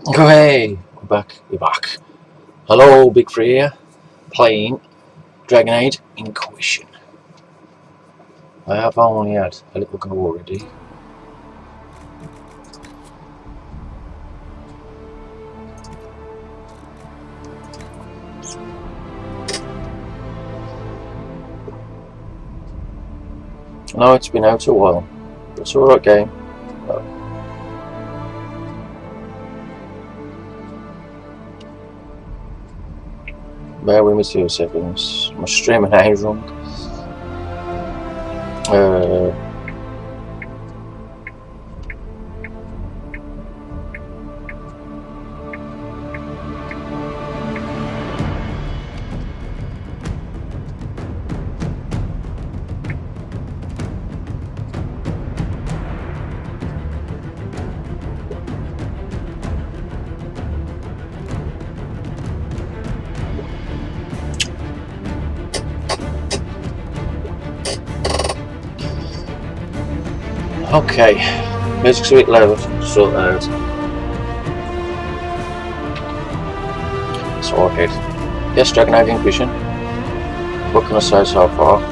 Oh, hey, we're back. Hello, Bigg3 here, playing Dragon Age Inquisition. I have only had a little go already. I know it's been out a while, but it's alright game. Bear with me 2 seconds. My streaming name's wrong. Okay, music's a bit loud, sort out. Sorted. Yes, Dragon Age Inquisition. What can I say so far?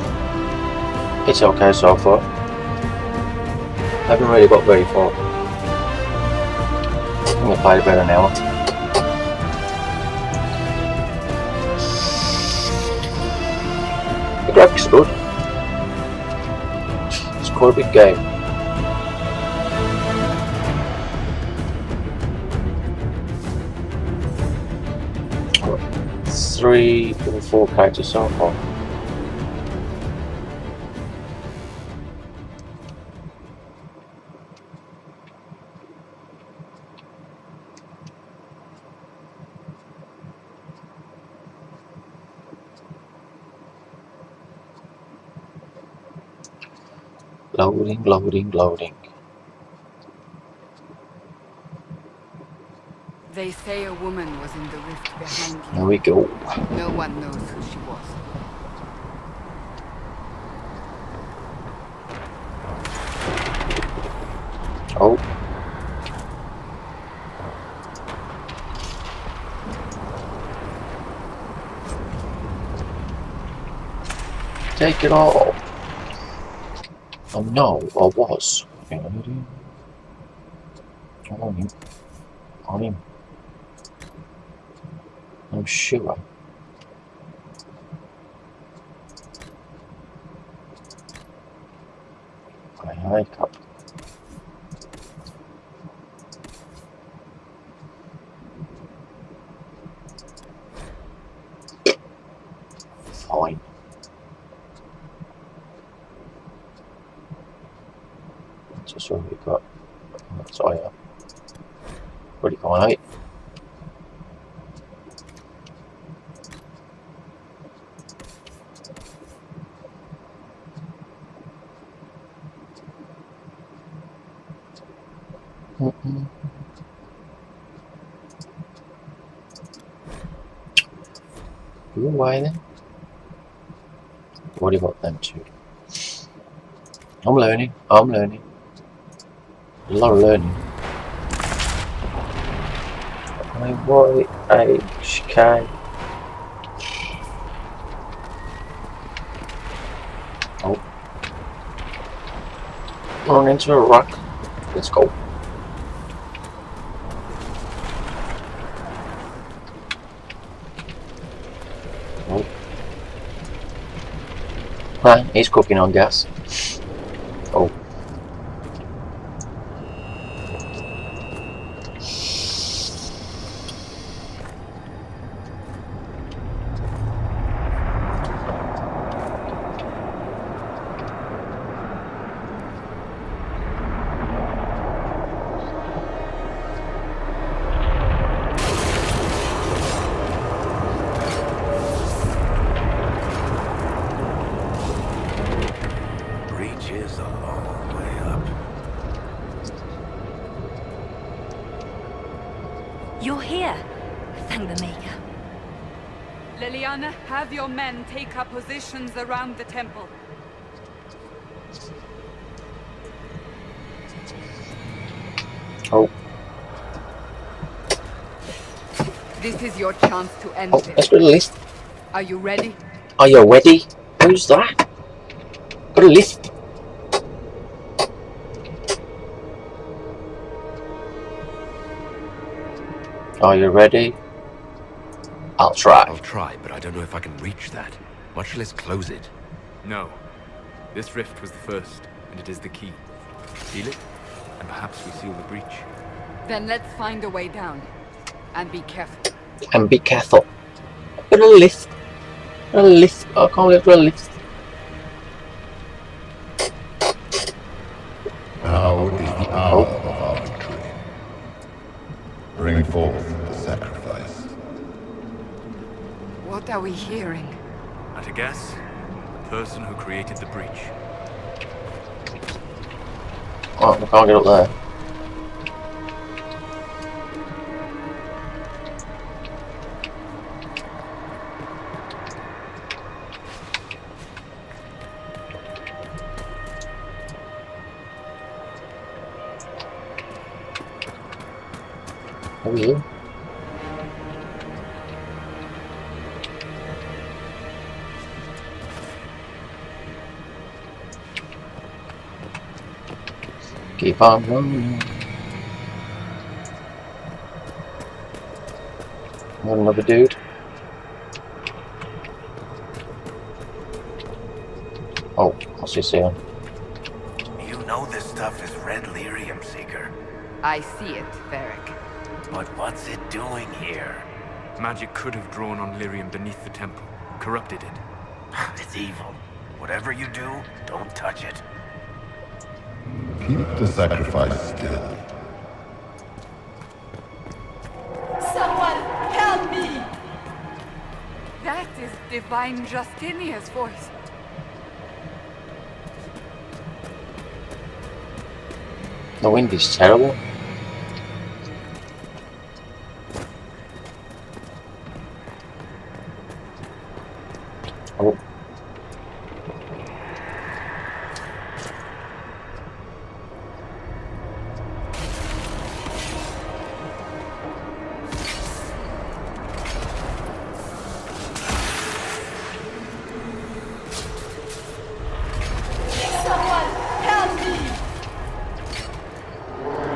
It's okay so far. Haven't really got very far. I think I played about an hour. The graphics are good. It's quite a big game. Three or 4 characters so far. Loading, loading, loading. They say a woman was in the rift behind you. Here we go. No one knows who she was. Oh. Take it all. Oh no, I was. On him. I'm sure. I like up. Fine. Just what we got. That's all, yeah. Pretty cool, right? You away then? What about them two? I'm learning. A lot of learning. YHK. Oh. Run into a rock. Let's go. Oh. Nah, he's cooking on gas. Oh. You're here, thank the Maker. Liliana, have your men take up positions around the temple. Oh. This is your chance to end Oh, this. let's go to the list. Are you ready? Are you ready? Who's that? Got a list. Are you ready? I'll try. I'll try, but I don't know if I can reach that, much less close it. No. This rift was the first, and it is the key. Seal it, and perhaps we seal the breach. Then let's find a way down. And be careful. And be careful. Got a list. A list. I can't get to a list. Now is the hour of our victory. Bring forth the sacrifice. What are we hearing? At a guess, the person who created the breach. Oh, I can't get up there. How are you? Keep on running. Another dude. Oh, what's he saying? You know this stuff is red lyrium, Seeker. I see it, Varric. But what's it doing here? Magic could have drawn on lyrium beneath the temple, corrupted it. It's evil. Whatever you do, don't touch it. Keep the sacrifice still. Someone help me! That is Divine Justinia's voice. The wind is terrible. Oh.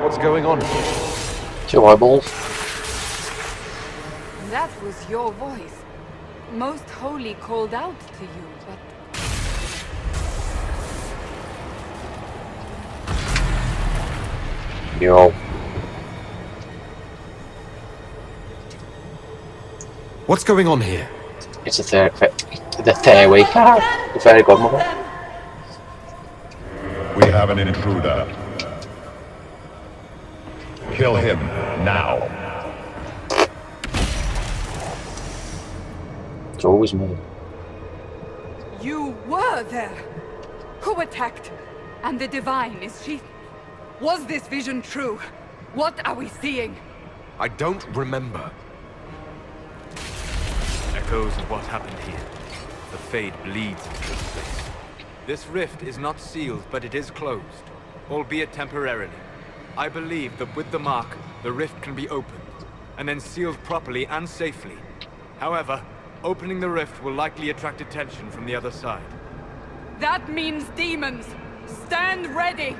What's going on here? Two eyeballs. That was your voice. Most Holy called out to you, but... Yo. What's going on here? It's a fairy. The fairy godmother. We have an intruder. Kill him now. It's always me. You were there! Who attacked? And the Divine, is she... Was this vision true? What are we seeing? I don't remember. Echoes of what happened here. The Fade bleeds into this place. This rift is not sealed, but it is closed, albeit temporarily. I believe that with the mark, the rift can be opened, and then sealed properly and safely. However, opening the rift will likely attract attention from the other side. That means demons! Stand ready!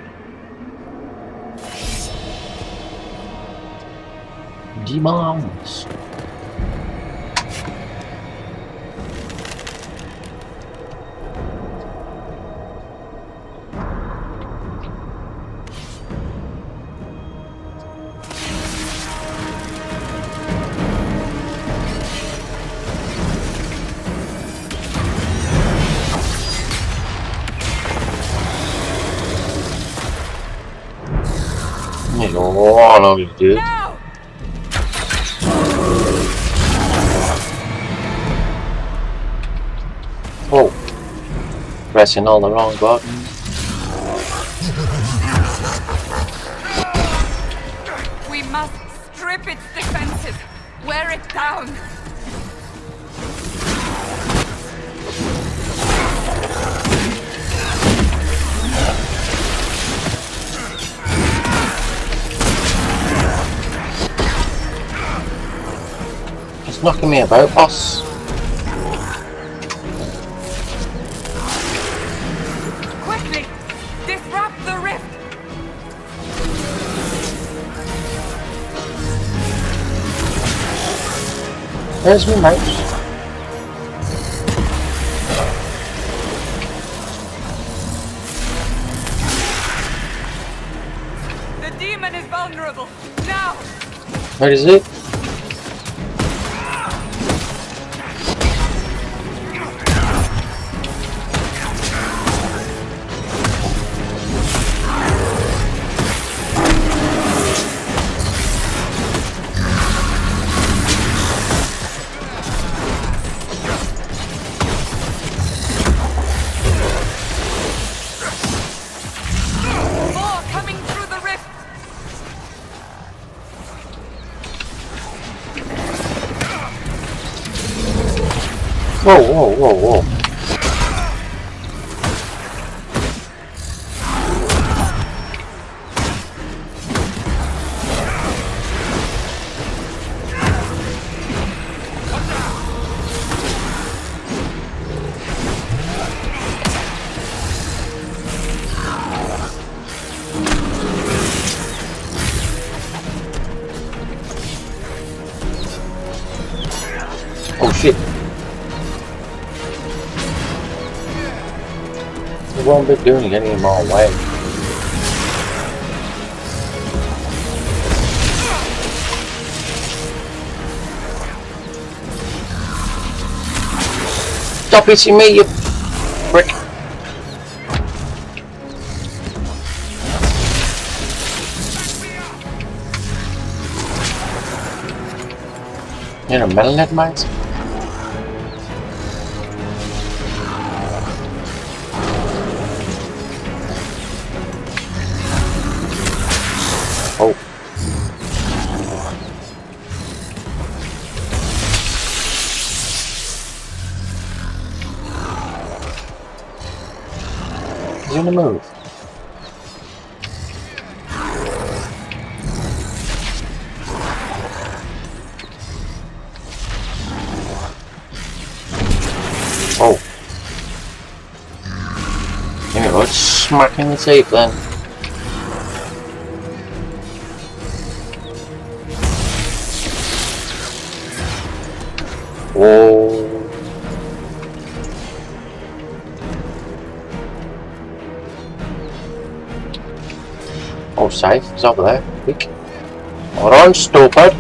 Demons. Oh, I know you did. Now! Oh, pressing all the wrong buttons. We must strip its defenses. Wear it down. knocking me about, boss. Quickly! Disrupt the rift! Where's my mouse? The demon is vulnerable! Now! Where is it? More coming through the rift! Whoa, whoa, whoa, whoa. Oh shit. It won't be doing it any more way. Stop hitting me, you prick. You're a metal net, mate? Oh. He's on the move. Oh. Here we go, smacking the teeth then. Oh. Oh, safe. It's over there. Quick. Hold on, stupid.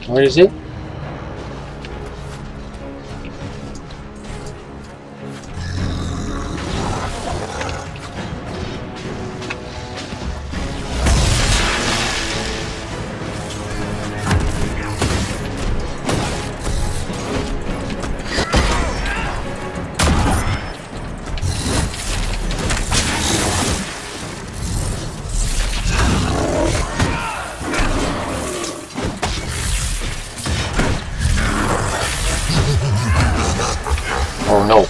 Where is it? Oh no.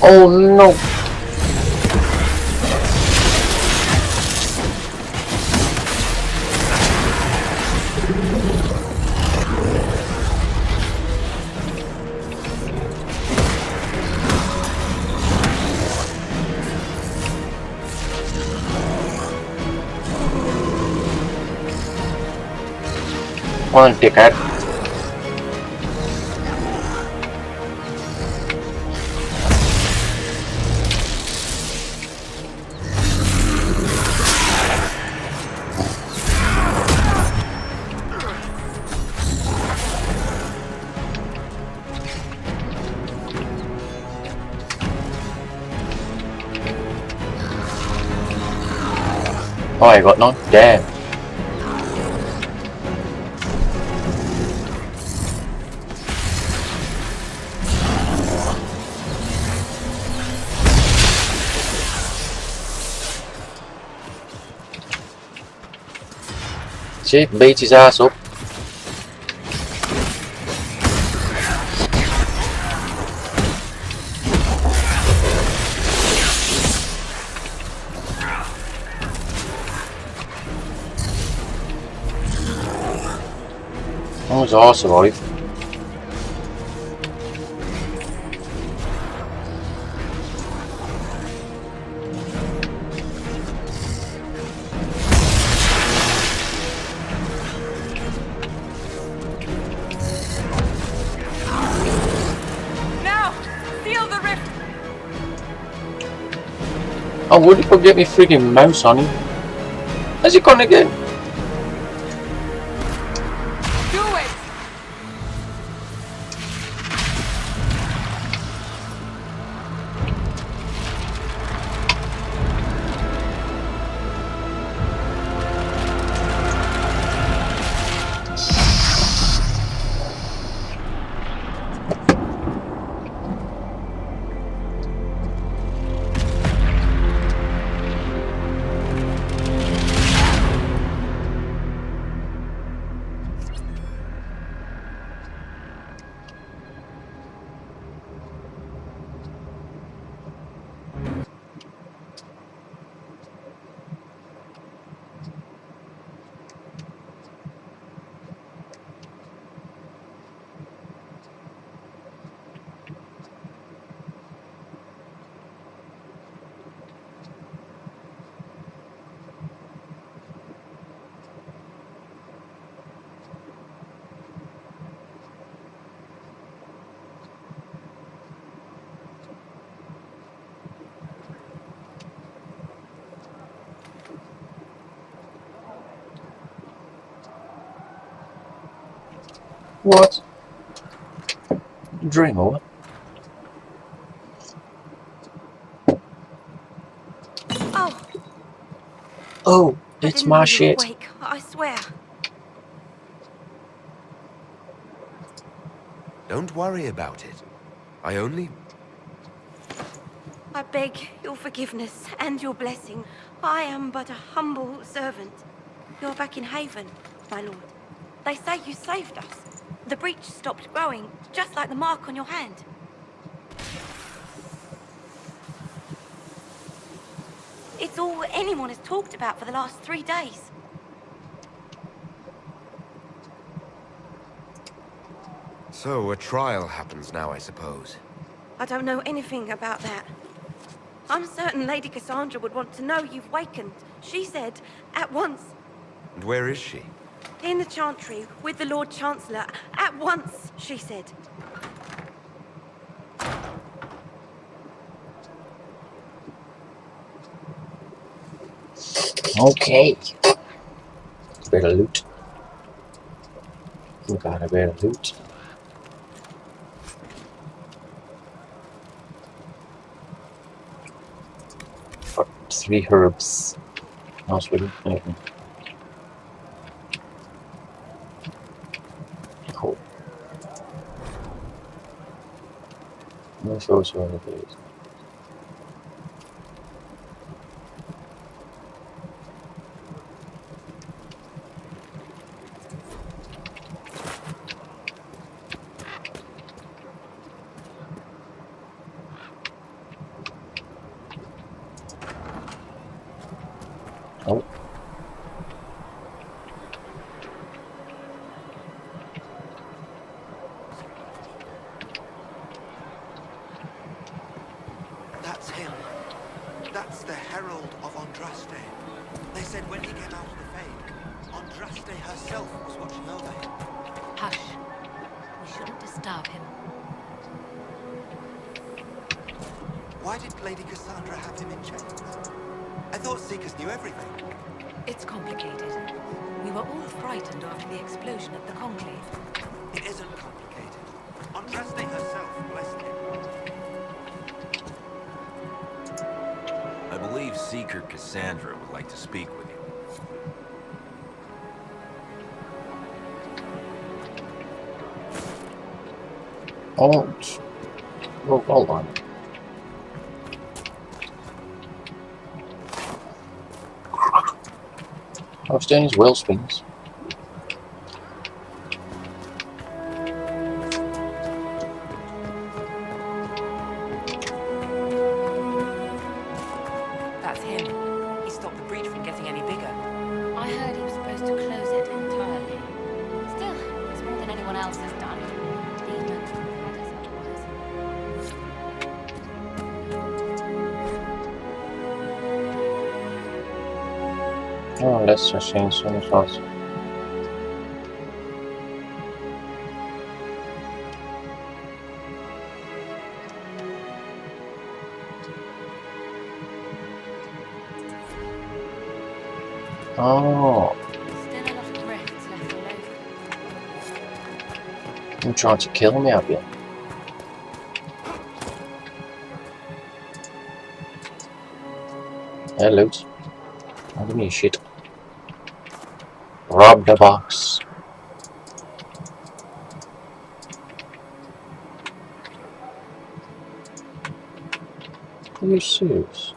Oh no. One ticket. Oh, I got none. Damn. See, beat his ass up. That was awesome, right? Now, seal the rift. Oh, would you get me freaking mouse on him? How's he gone again? Do it. What? Dream over. Oh, Oh, I it's didn't my know you were shit. awake, I swear. Don't worry about it. I only... I beg your forgiveness and your blessing. I am but a humble servant. You're back in Haven, my lord. They say you saved us. The breach stopped growing, just like the mark on your hand. It's all anyone has talked about for the last 3 days. So, a trial happens now, I suppose. I don't know anything about that. I'm certain Lady Cassandra would want to know you've wakened. She said, at once. And where is she? In the Chantry, with the Lord Chancellor. At once, she said. Okay. Bit of loot. We got a bit of loot. For 3 herbs. That's really anything. Cool. Let's also one of these. Oh. That's him. That's the Herald of Andraste. They said when he came out of the Fade, Andraste herself was watching over him. Hush. We shouldn't disturb him. Why did Lady Cassandra have him in chains? I thought Seekers knew everything. It's complicated. We were all frightened after the explosion at the Conclave. It isn't complicated. Andraste herself blessed him. I believe Seeker Cassandra would like to speak with you. Oh, hold on. I was doing his wheel spins. Oh, let's just change some shots. Oh, Still a lot of rifts left all over. you're trying to kill me, have you? Hey, loot. Don't give me shit. Rob the box. Are you serious?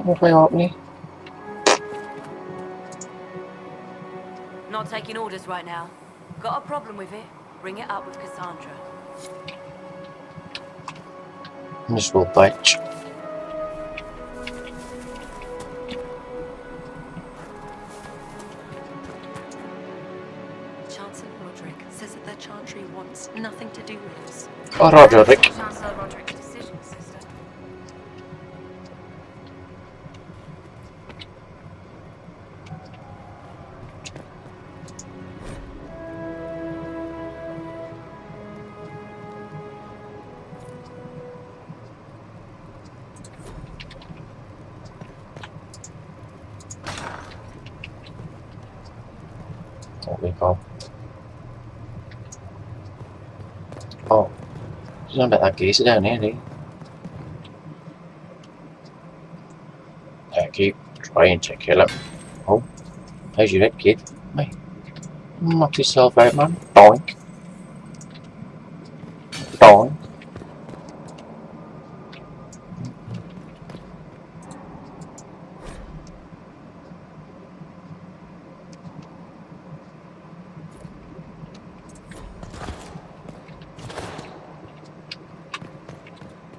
What am I opening? Not taking orders right now. Got a problem with it? Bring it up with Cassandra. Miserable bitch. Chancellor Roderick says that the Chantry wants nothing to do with us. Oh, Roderick. Chancellor Roderick's decision, sister. What we go. Oh, there's not about that geezer down here, do you? I keep trying to kill him. Oh, how's your head, kid? Mate, knock yourself out, man. Doink. Doink.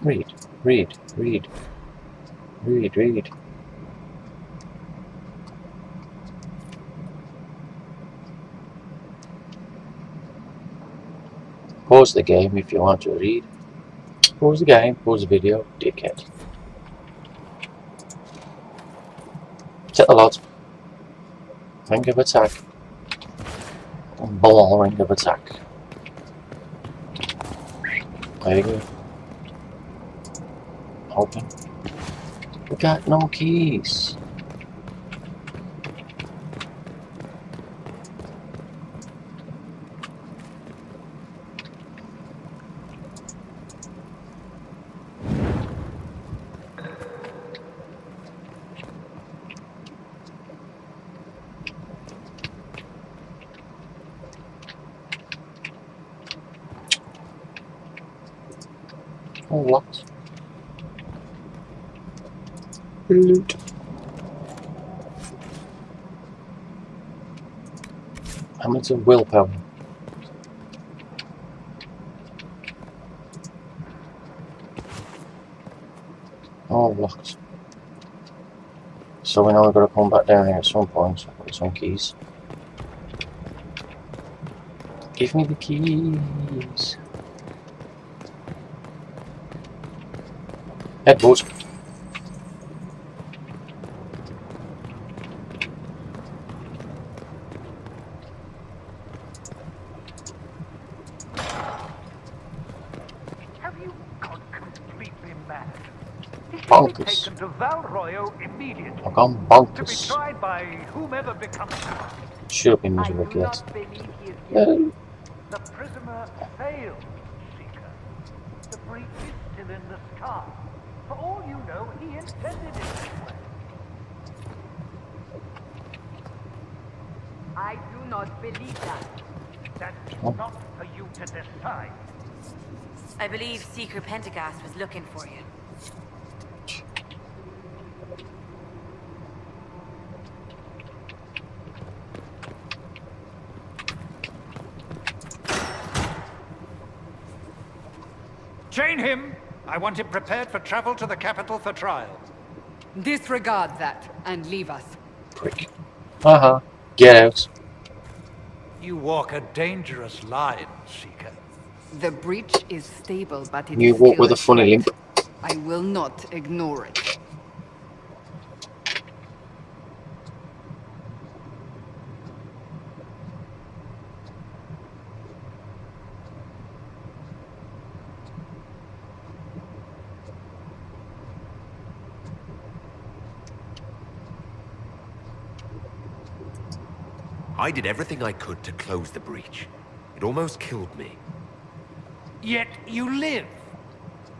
Read, read, read, read, read. Pause the game if you want to read. Pause the game, pause the video, dickhead. Set the lot. Ring of attack. Ball ring of attack. There you go. Open. We got no keys. Oh, locked. Loot. How much of willpower? Oh, locked. So we know we've got to come back down here at some point. So I've got some keys. Give me the keys. Headboard. Bonkers. Taken to Val Royo immediately. I've gone To be bonkers. tried by whomever becomes. Should have been I miserable, do kid. not believe he is guilty. The prisoner failed, Seeker. The breach is still in the sky. For all you know, he intended it this way. I do not believe that. That's Oh. not for you to decide. I believe Seeker Pentagast was looking for you. Chain him! I want him prepared for travel to the capital for trial. Disregard that and leave us. Prick. Get out. You walk a dangerous line, Seeker. The breach is stable, but it You is walk still with a funny threat. limp. I will not ignore it. I did everything I could to close the breach. It almost killed me. Yet you live.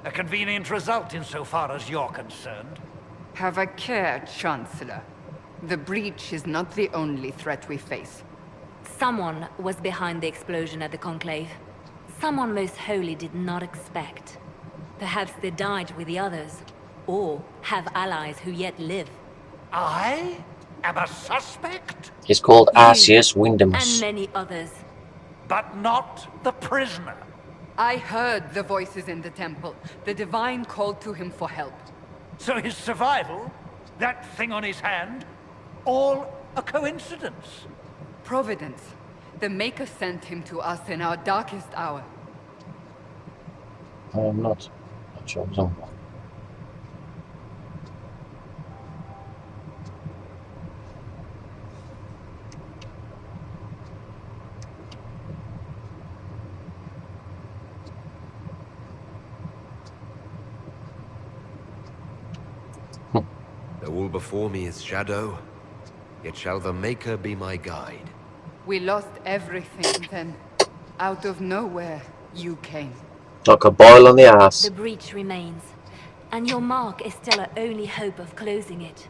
A convenient result insofar as you're concerned. Have a care, Chancellor. The breach is not the only threat we face. Someone was behind the explosion at the Conclave. Someone most holy did not expect. Perhaps they died with the others, or have allies who yet live. I am a suspect, He's called You Arceus and Windamus. many others. but not the prisoner. I heard the voices in the temple. The Divine called to him for help. So his survival, that thing on his hand, all a coincidence. Providence. The Maker sent him to us in our darkest hour. I am not a chosen one. Though all before me is shadow, yet shall the Maker be my guide. We lost everything then. Out of nowhere, you came. Like a boil on the The ass. breach remains, and your mark is still our only hope of closing it.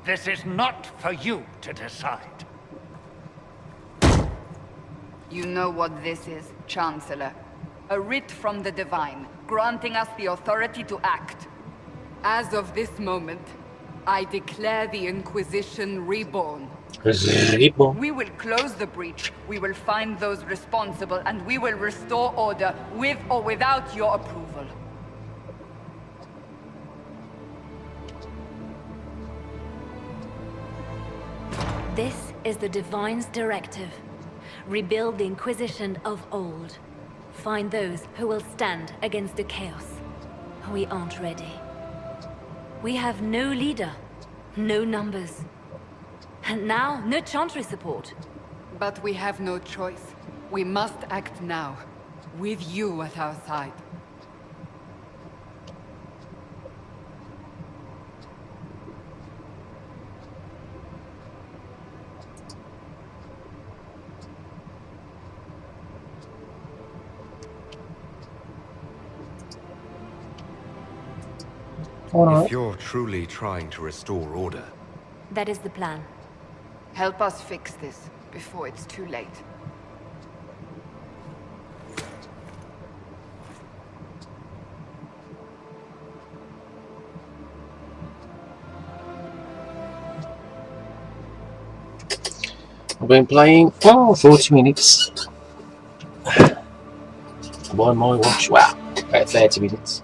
This is not for you to decide. You know what this is, Chancellor. A writ from the Divine, granting us the authority to act. As of this moment, I declare the Inquisition reborn. Reborn. We will close the breach, we will find those responsible, and we will restore order, with or without your approval. This is the Divine's directive. Rebuild the Inquisition of old. Find those who will stand against the chaos. We aren't ready. We have no leader, no numbers. And now, no Chantry support. But we have no choice. We must act now, with you at our side. If you're truly trying to restore order, That is the plan. Help us fix this, before it's too late. I've been playing for 40 minutes. By my watch, wow, about 30 minutes.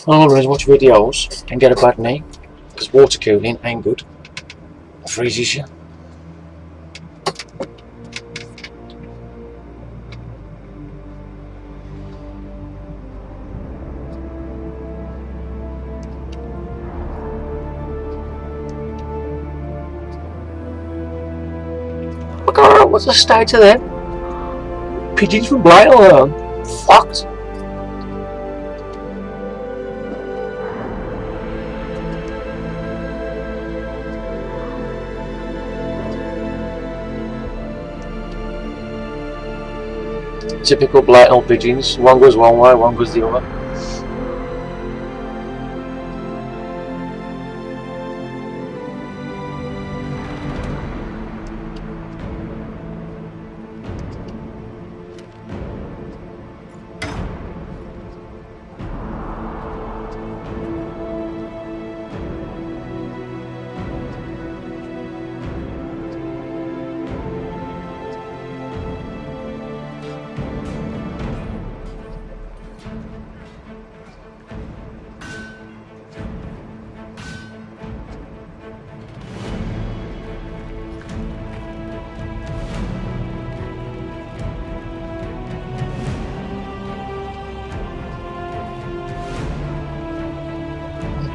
I'll always watch videos and get a bad knee, because water cooling ain't good. It freezes you. God, what's the state of them? Pigeons from Blighton, fucked. Typical Blighton pigeons. One goes one way, one goes the other.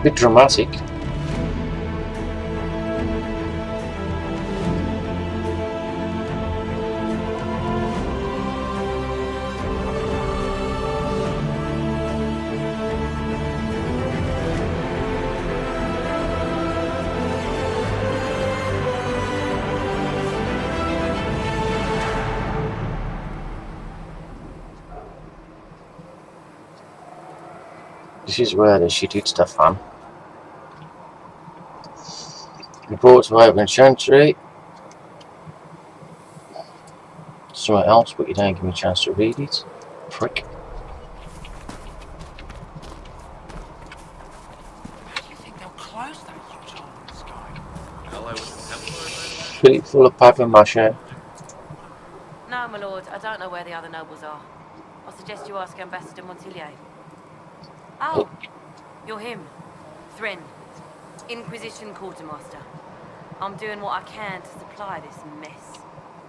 Bit dramatic. This is where the shitty stuff from. Report to Open Chantry. Somewhere else, but you don't give me a chance to read it. Prick. How do you think they'll close that huge hole in the sky? Hello, Templar. Fill it full of paper mache. No, my lord, I don't know where the other nobles are. I suggest you ask Ambassador Montillier. Oh, you're him. Thrin, Inquisition Quartermaster. I'm doing what I can to supply this mess.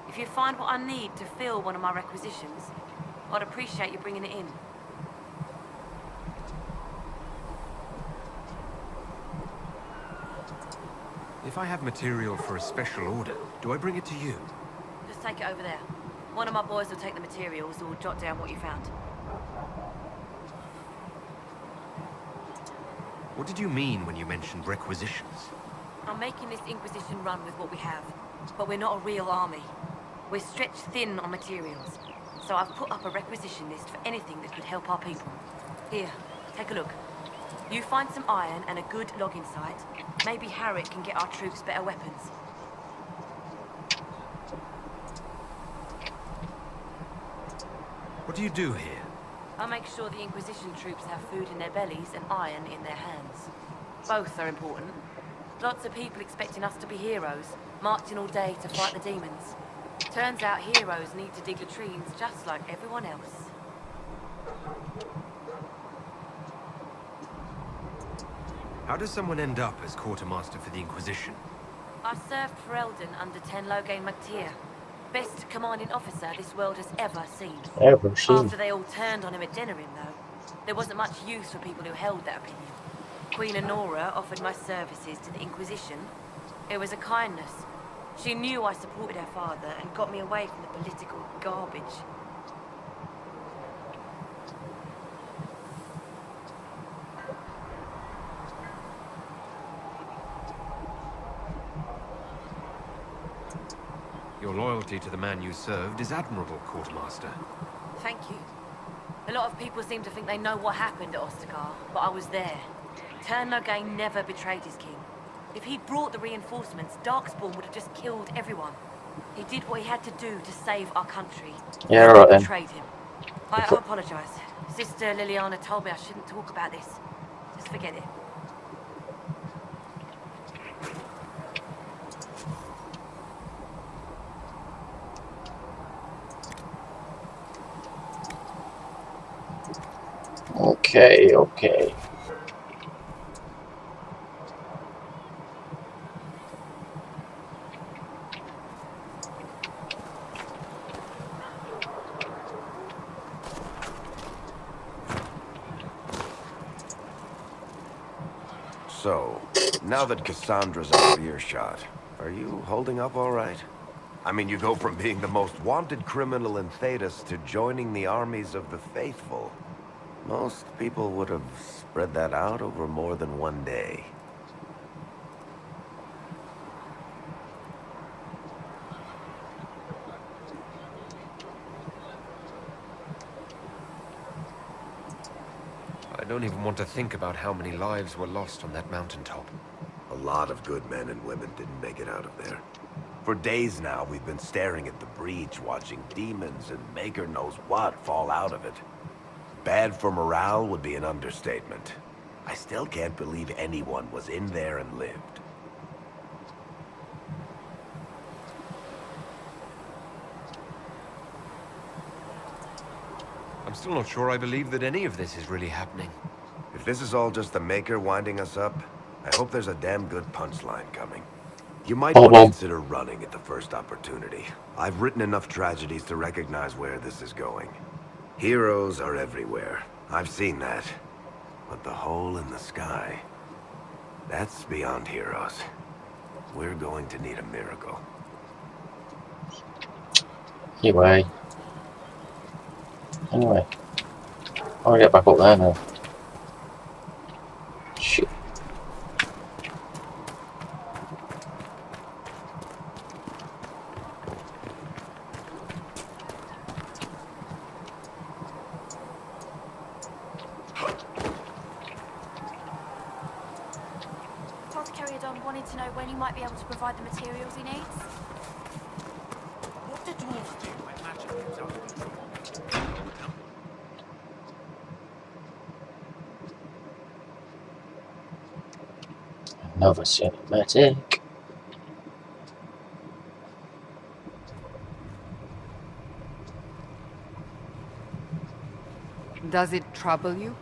If you find what I need to fill one of my requisitions, I'd appreciate you bringing it in. If I have material for a special order, do I bring it to you? Just take it over there. One of my boys will take the materials or jot down what you found. What did you mean when you mentioned requisitions? I'm making this Inquisition run with what we have, but we're not a real army. We're stretched thin on materials, so I've put up a requisition list for anything that could help our people. Here, take a look. You find some iron and a good logging site, maybe Harriet can get our troops better weapons. What do you do here? I make sure the Inquisition troops have food in their bellies and iron in their hands. Both are important. Lots of people expecting us to be heroes, marching all day to fight the demons. Turns out heroes need to dig latrines just like everyone else. How does someone end up as quartermaster for the Inquisition? I served for Eldon under Ten Logain Mactier. Best commanding officer this world has ever seen. Ever seen. After they all turned on him at Denerim, though, there wasn't much use for people who held that opinion. Queen Honora offered my services to the Inquisition. It was a kindness. She knew I supported her father and got me away from the political garbage. Your loyalty to the man you served is admirable, Quartermaster. Thank you. A lot of people seem to think they know what happened at Ostagar, but I was there. Ten Logain never betrayed his king. If he'd brought the reinforcements, Darkspawn would have just killed everyone. He did what he had to do to save our country. Yeah, right then. Betrayed him. I apologize. Sister Liliana told me I shouldn't talk about this. Just forget it. Okay. So, now that Cassandra's out of earshot, are you holding up all right? I mean, you go from being the most wanted criminal in Thedas to joining the armies of the faithful. Most people would have spread that out over more than one day. I don't even want to think about how many lives were lost on that mountaintop. A lot of good men and women didn't make it out of there. For days now, we've been staring at the breach, watching demons and Maker knows what fall out of it. Bad for morale would be an understatement. I still can't believe anyone was in there and lived. I'm still not sure I believe that any of this is really happening. If this is all just the Maker winding us up, I hope there's a damn good punchline coming. You might want to consider running at the first opportunity. I've written enough tragedies to recognize where this is going. Heroes are everywhere. I've seen that. But the hole in the sky... That's beyond heroes. We're going to need a miracle. Anyway, I want to get back up there now. Shit. Apothecary Don wanted to know when you might be able to provide the materials he needs. What do dwarves do when magic goes out of control? Another cinematic. Does it trouble you?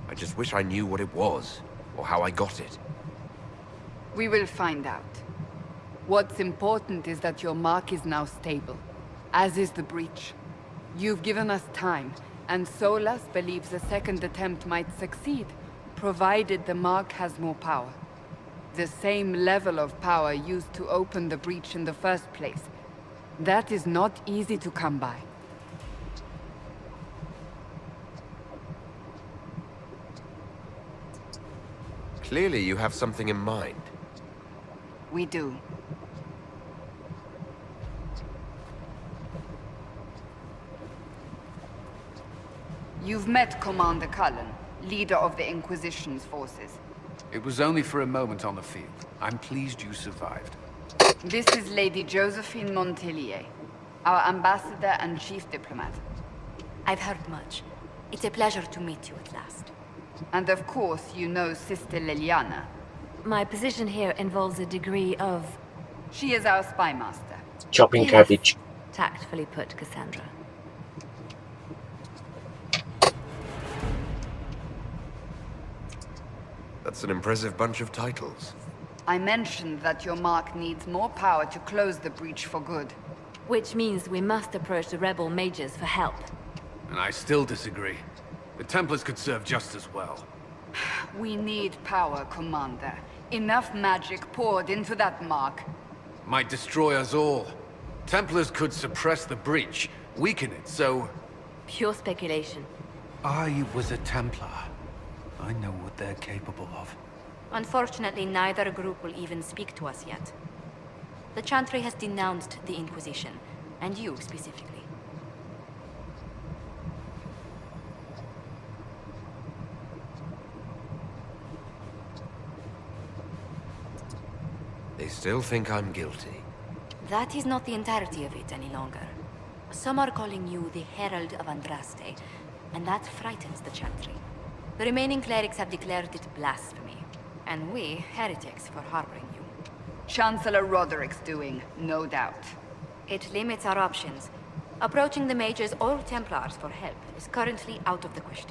I just wish I knew what it was, or how I got it. We will find out. What's important is that your mark is now stable, as is the breach. You've given us time, and Solas believes a second attempt might succeed, provided the mark has more power. The same level of power used to open the breach in the first place. That is not easy to come by. Clearly you have something in mind. We do. You've met Commander Cullen, leader of the Inquisition's forces. It was only for a moment on the field. I'm pleased you survived. This is Lady Josephine Montelier, our ambassador and chief diplomat. I've heard much. It's a pleasure to meet you at last. And of course, you know Sister Liliana. My position here involves a degree of... She is our spy master. Chopping Yes. cabbage. Tactfully put, Cassandra. That's an impressive bunch of titles. I mentioned that your mark needs more power to close the breach for good. Which means we must approach the rebel mages for help. And I still disagree. The Templars could serve just as well. We need power, Commander. Enough magic poured into that mark. Might destroy us all. Templars could suppress the breach, weaken it, so... Pure speculation. I was a Templar. I know what they're capable of. Unfortunately, neither group will even speak to us yet. The Chantry has denounced the Inquisition, and you specifically. They still think I'm guilty. That is not the entirety of it any longer. Some are calling you the Herald of Andraste, and that frightens the Chantry. The remaining clerics have declared it blasphemy, and we, heretics, for harboring you. Chancellor Roderick's doing, no doubt. It limits our options. Approaching the mages or Templars for help is currently out of the question.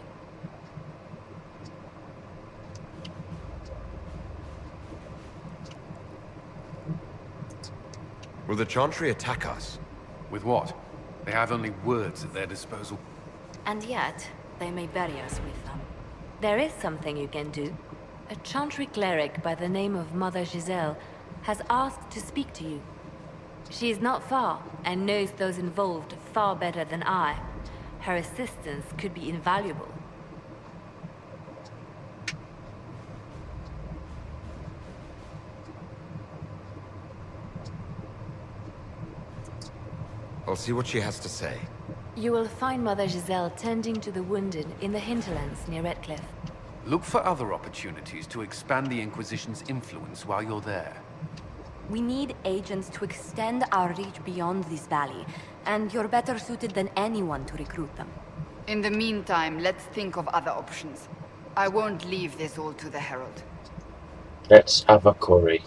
Will the Chantry attack us? With what? They have only words at their disposal. And yet, they may bury us with them. There is something you can do. A Chantry cleric by the name of Mother Giselle has asked to speak to you. She is not far, and knows those involved far better than I. Her assistance could be invaluable. I'll see what she has to say. You will find Mother Giselle tending to the wounded in the hinterlands near Redcliffe. Look for other opportunities to expand the Inquisition's influence while you're there. We need agents to extend our reach beyond this valley, and you're better suited than anyone to recruit them. In the meantime, let's think of other options. I won't leave this all to the Herald. Let's have a curry.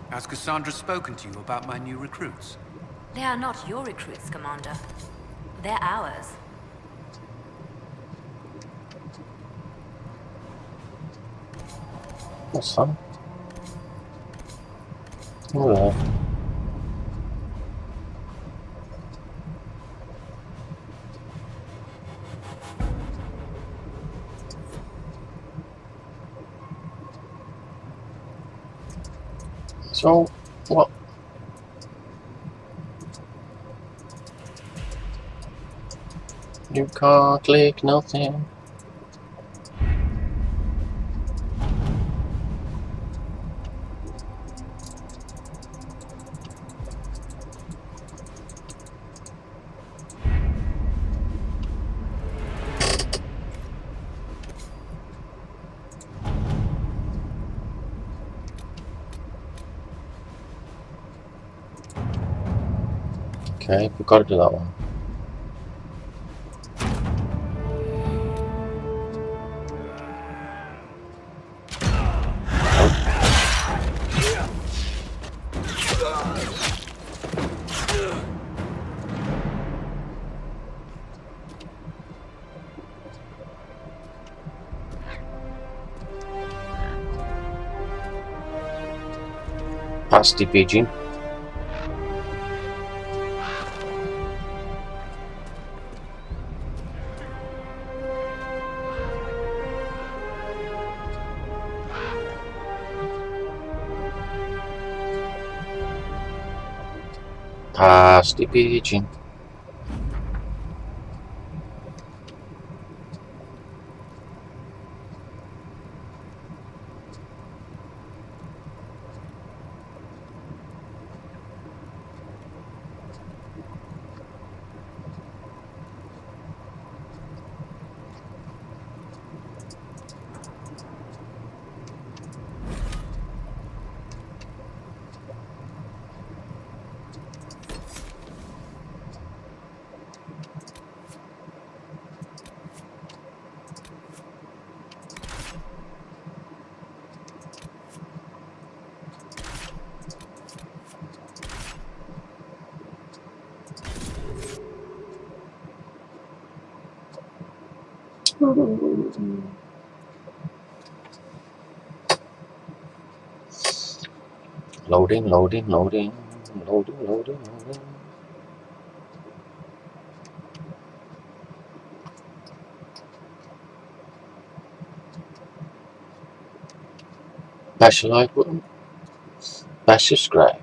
Has Cassandra spoken to you about my new recruits? They are not your recruits, Commander. They're ours. What's fun? Oh, so, what? You can't click nothing. Okay, we've got to do that one. Pasty pigeon. Pasty pigeon. Loading, loading, loading, loading, loading, loading. Bash the like button. Bash subscribe.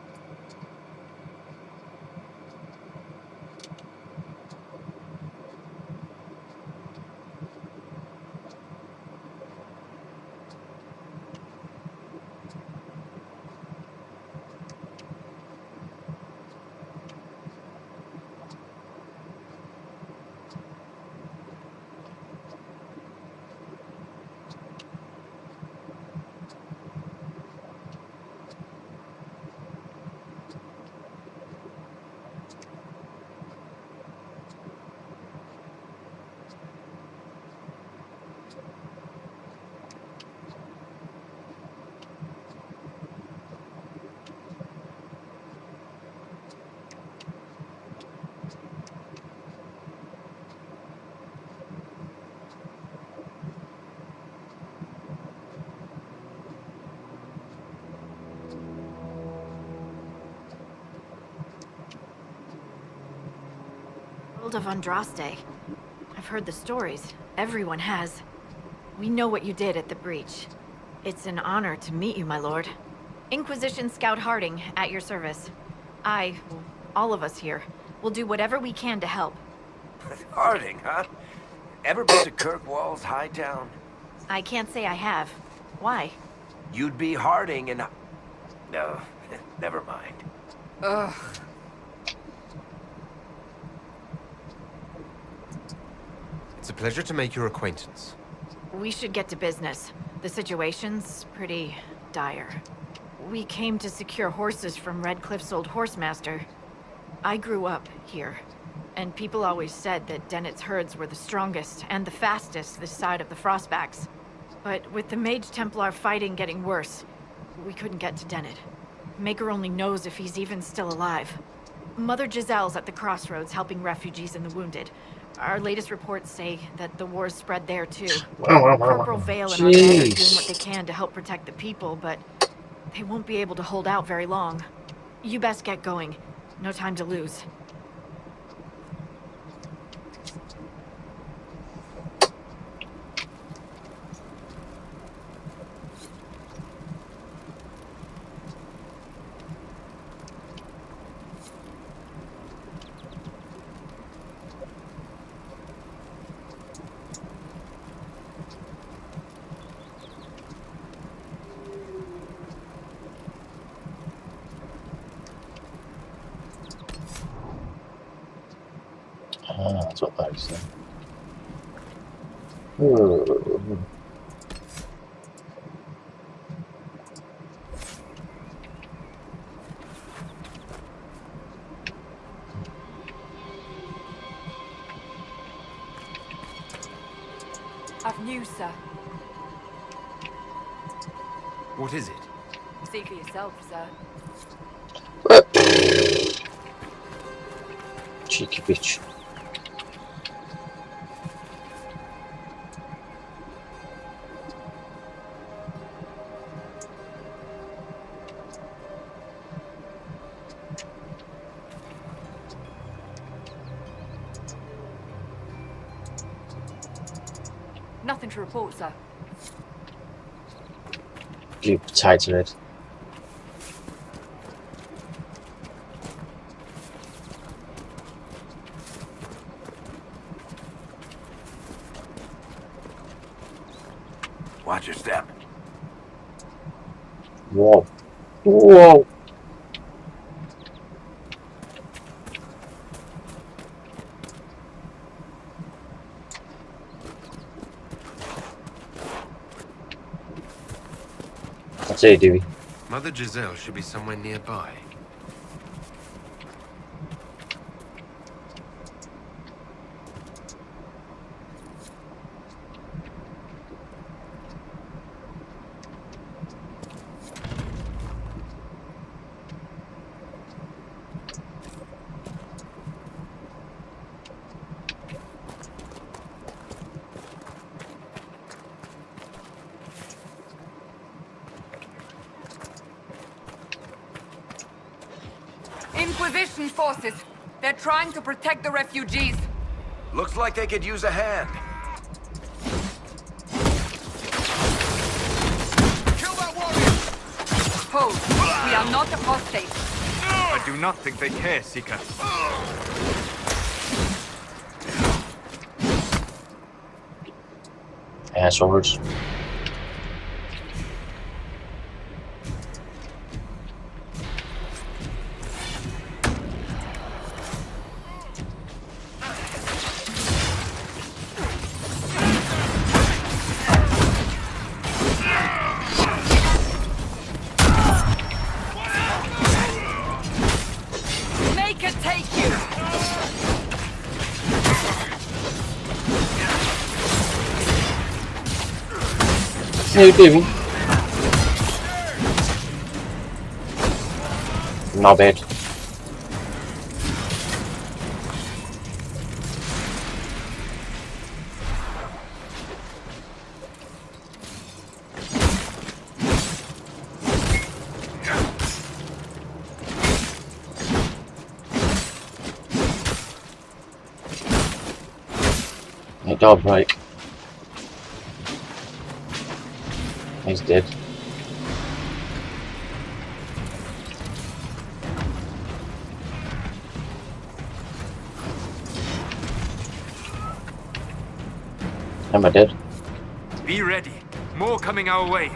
Of Andraste. I've heard the stories. Everyone has. We know what you did at the breach. It's an honor to meet you, my lord. Inquisition Scout Harding, at your service. All of us here, will do whatever we can to help. Harding, huh? Ever been to Kirkwall's Hightown? I can't say I have. Why? You'd be Harding and... No, never mind. Ugh. It's a pleasure to make your acquaintance. We should get to business. The situation's pretty dire. We came to secure horses from Redcliffe's old horsemaster. I grew up here, and people always said that Dennett's herds were the strongest and the fastest this side of the Frostbacks. But with the Mage Templar fighting getting worse, we couldn't get to Dennett. Maker only knows if he's even still alive. Mother Giselle's at the crossroads helping refugees and the wounded. Our latest reports say that the war's spread there too. Corporal Vale and our men are doing what they can to help protect the people, but they won't be able to hold out very long. You best get going. No time to lose. That's what that is then. I've news, sir. What is it? See for yourself, sir. Cheeky bitch. Nothing to report, sir. You potato head. Watch your step. Whoa. Whoa. I'll say, Dewey. Mother Giselle should be somewhere nearby. Inquisition forces. They're trying to protect the refugees. Looks like they could use a hand. Kill that warrior! Hold. We are not apostates. I do not think they care, Seeker. Assholes. How you doing? Not bad. Hey, dog break. He's dead. Am I dead? Be ready. More coming our way.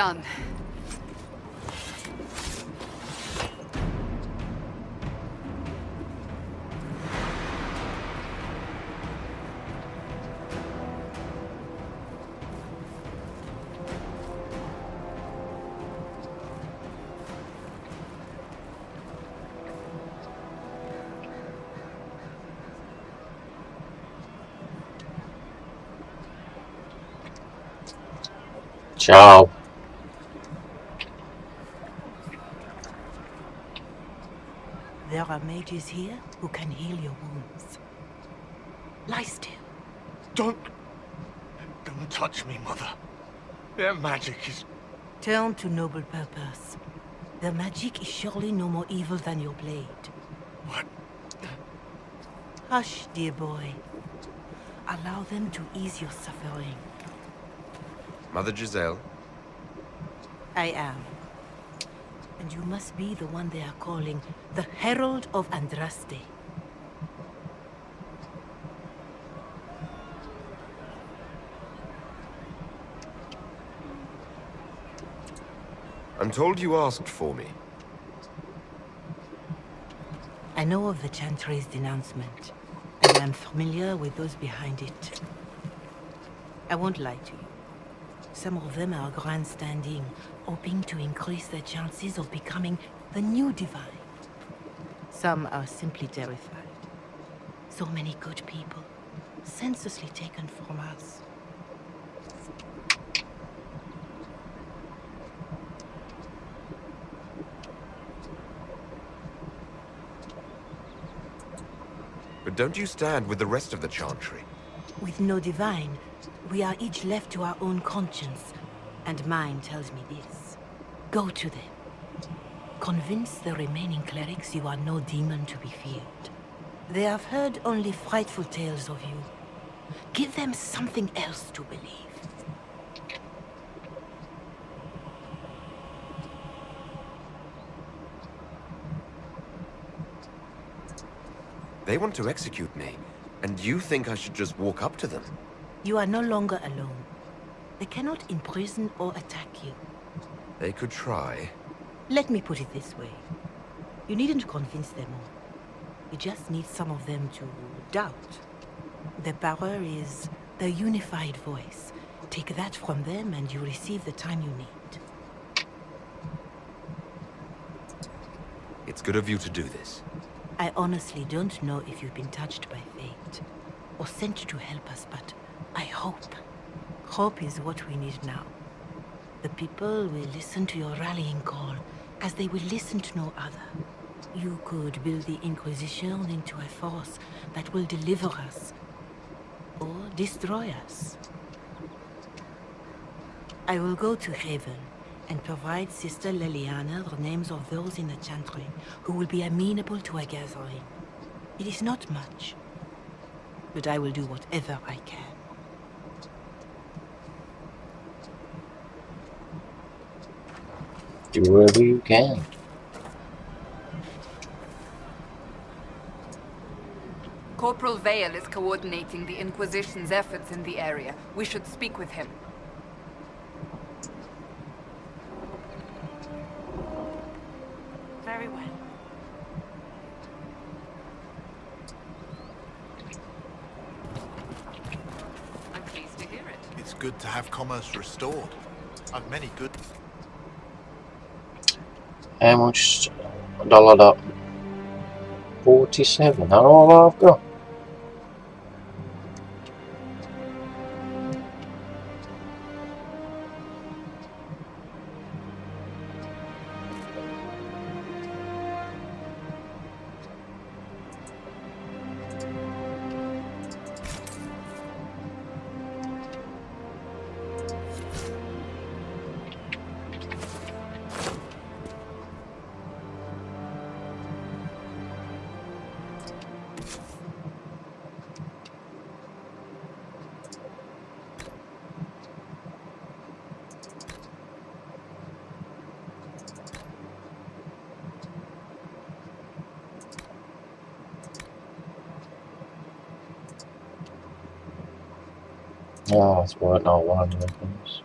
done. Ciao. There are mages here who can heal your wounds. Lie still. Don't touch me, Mother. Their magic is... Turn to noble purpose. Their magic is surely no more evil than your blade. What? Hush, dear boy. Allow them to ease your suffering. Mother Giselle? I am. And you must be the one they are calling the Herald of Andraste. I'm told you asked for me. I know of the Chantry's denouncement, and I am familiar with those behind it. I won't lie to you. Some of them are grandstanding, hoping to increase their chances of becoming the new divine. Some are simply terrified. So many good people, senselessly taken from us. But don't you stand with the rest of the Chantry? With no divine, we are each left to our own conscience, and mine tells me this. Go to them. Convince the remaining clerics you are no demon to be feared. They have heard only frightful tales of you. Give them something else to believe. They want to execute me, and you think I should just walk up to them? You are no longer alone. They cannot imprison or attack you. They could try. Let me put it this way. You needn't convince them all. You just need some of them to doubt. Their power is their unified voice. Take that from them and you receive the time you need. It's good of you to do this. I honestly don't know if you've been touched by fate, or sent to help us, but I hope. Hope is what we need now. The people will listen to your rallying call, as they will listen to no other. You could build the Inquisition into a force that will deliver us, or destroy us. I will go to Haven, and provide Sister Leliana the names of those in the Chantry who will be amenable to a gathering. It is not much, but I will do whatever I can. Do whatever you can. Corporal Vale is coordinating the Inquisition's efforts in the area. We should speak with him. Very well. I'm pleased to hear it. It's good to have commerce restored. I've many good... How much dollar that? 47, that's all I've got. Oh, that's what not one of the things.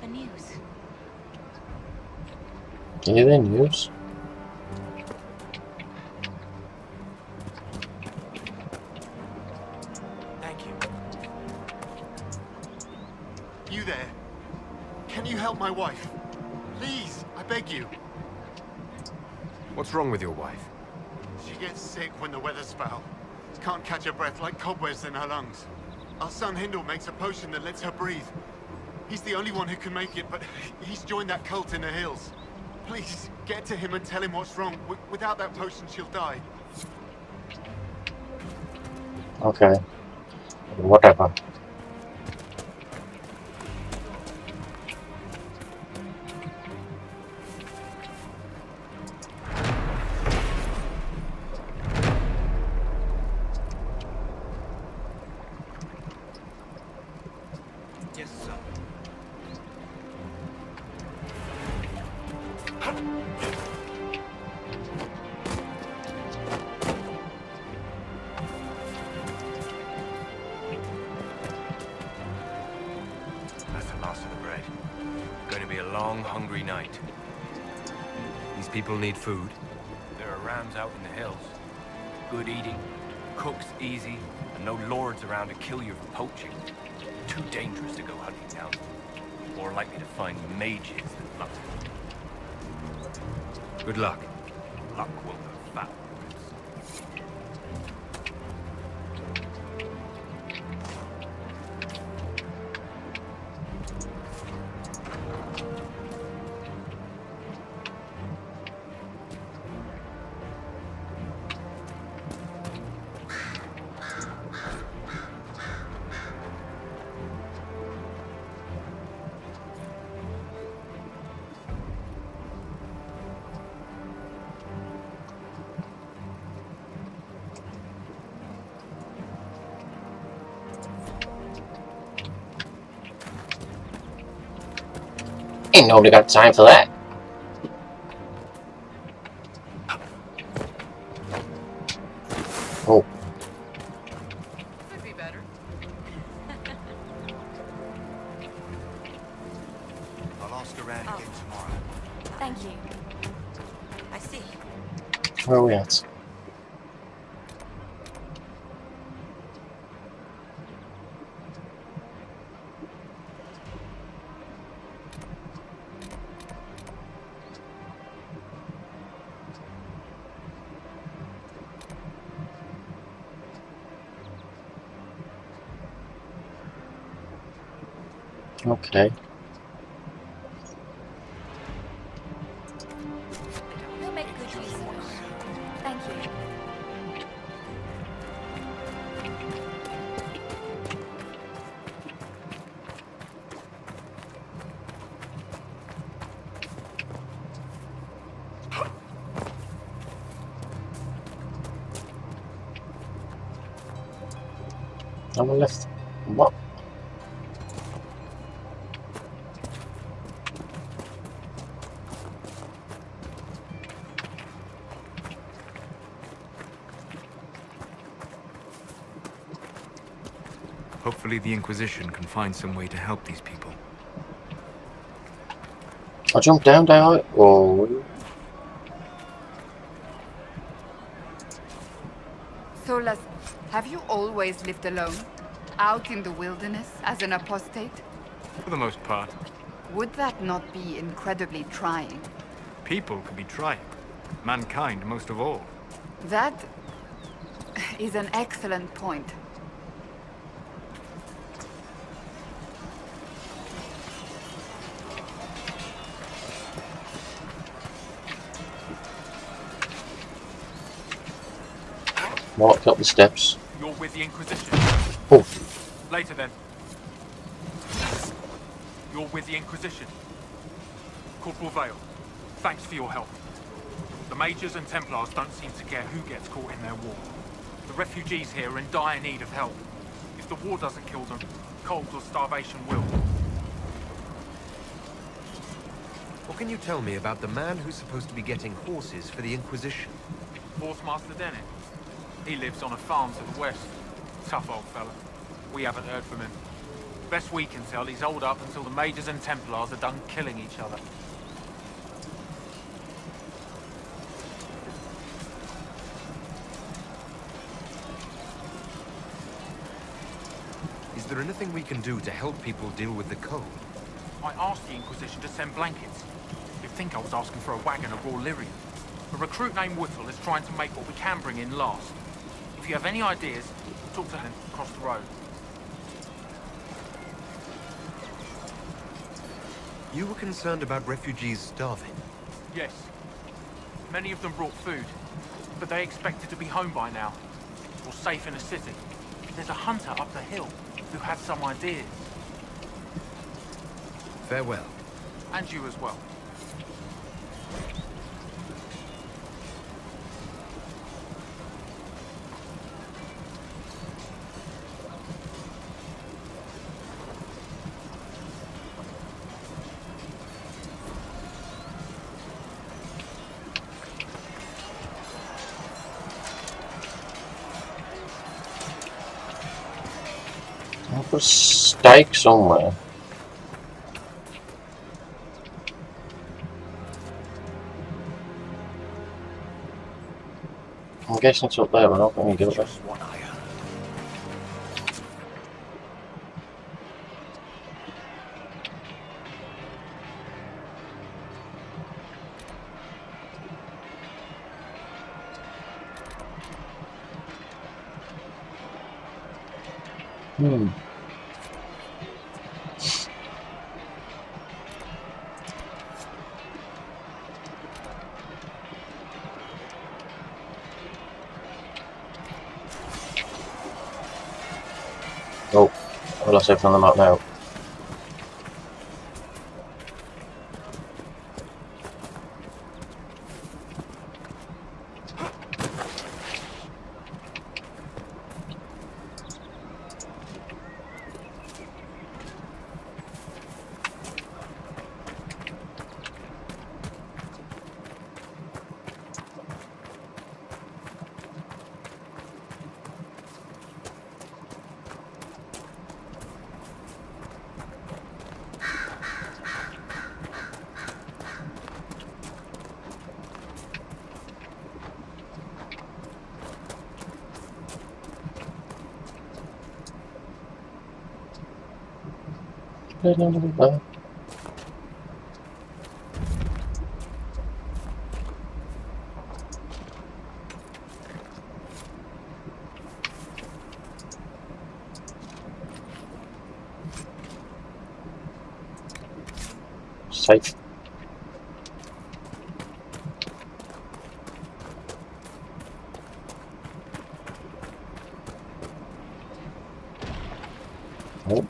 news. Do you hear the news? Thank you. You there? Can you help my wife? Please, I beg you. What's wrong with your wife? She gets sick when the weather's foul. Can't catch her breath like cobwebs in her lungs. Our son Hindle makes a potion that lets her breathe. He's the only one who can make it, but he's joined that cult in the hills. Please, get to him and tell him what's wrong. Without that potion, she'll die. Okay. Whatever. Yes, sir. That's the last of the bread. Going to be a long, hungry night. These people need food. There are rams out in the hills. Good eating, cooks easy, and no lords around to kill you for poaching. Too dangerous to go hunting down. More likely to find mages than luck. Good luck. Luck will go fat. Ain't nobody got time for that. Oh. Could be better. I'll ask around again tomorrow. Thank you. I see. Where are we at? Okay. We'll make good use of it. Thank you. On the left. What? Hopefully the Inquisition can find some way to help these people. I jumped down, did I? Oh. Solas, have you always lived alone? Out in the wilderness as an apostate? For the most part. Would that not be incredibly trying? People can be trying. Mankind most of all. That is an excellent point. Walked up the steps. You're with the Inquisition. Oh. Later then. You're with the Inquisition. Corporal Vale, thanks for your help. The Mages and Templars don't seem to care who gets caught in their war. The refugees here are in dire need of help. If the war doesn't kill them, cold or starvation will. What can you tell me about the man who's supposed to be getting horses for the Inquisition? Horsemaster Dennett. He lives on a farm to the west. Tough old fella. We haven't heard from him. Best we can tell, he's holed up until the Majors and Templars are done killing each other. Is there anything we can do to help people deal with the cold? I asked the Inquisition to send blankets. You'd think I was asking for a wagon of raw lyrium. A recruit named Whittle is trying to make what we can bring in last. If you have any ideas, talk to him across the road. You were concerned about refugees starving? Yes. Many of them brought food, but they expected to be home by now, or safe in a city. There's a hunter up the hill who had some ideas. Farewell. And you as well. I've got a stake somewhere. I'm guessing it's up there, but not going to get it. Oh, I lost everything on the map now. Safe. Oh.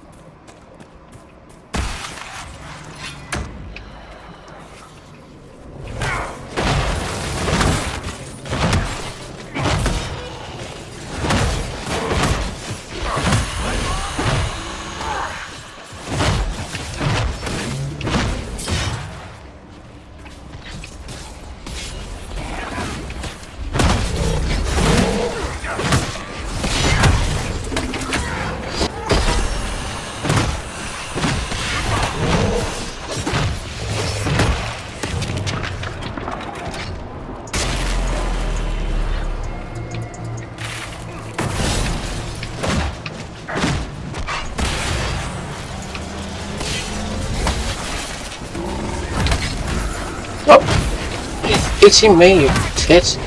Hitting me, you tit.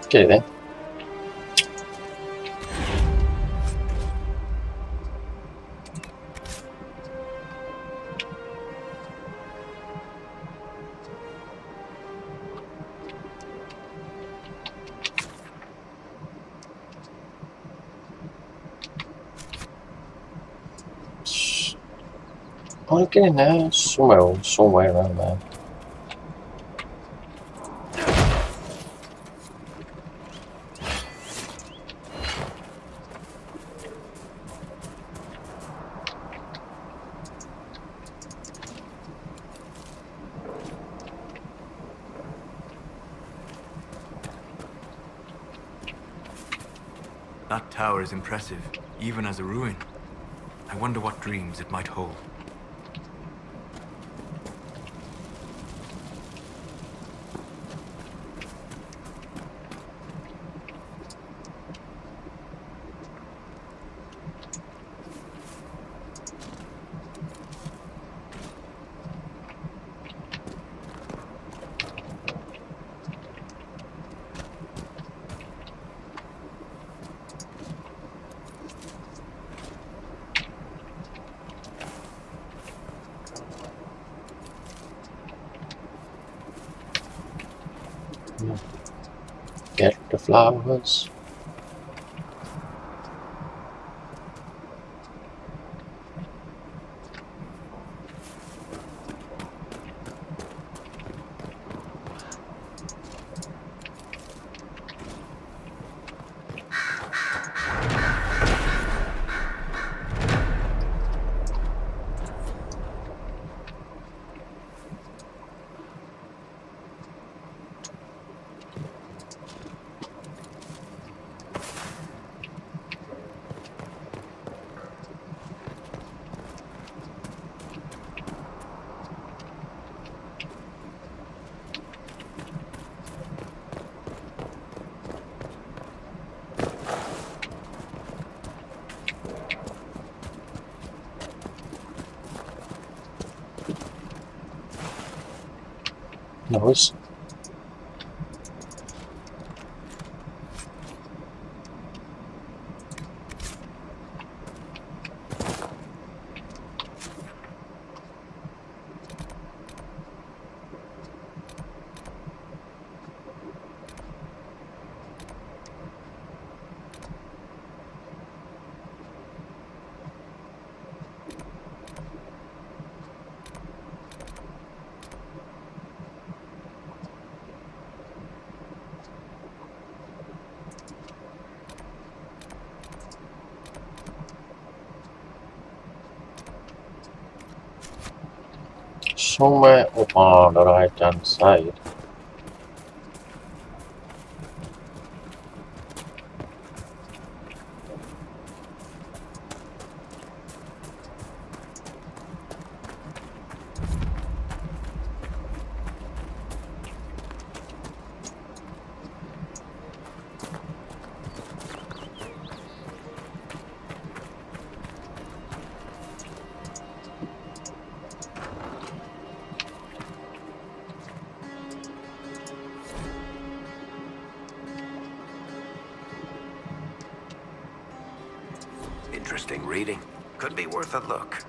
Get it then. Oh, get in there. Somewhere around there. That tower is impressive, even as a ruin. I wonder what dreams it might hold. Get the flowers. Nice. Somewhere up on the right hand side. Interesting reading. Could be worth a look.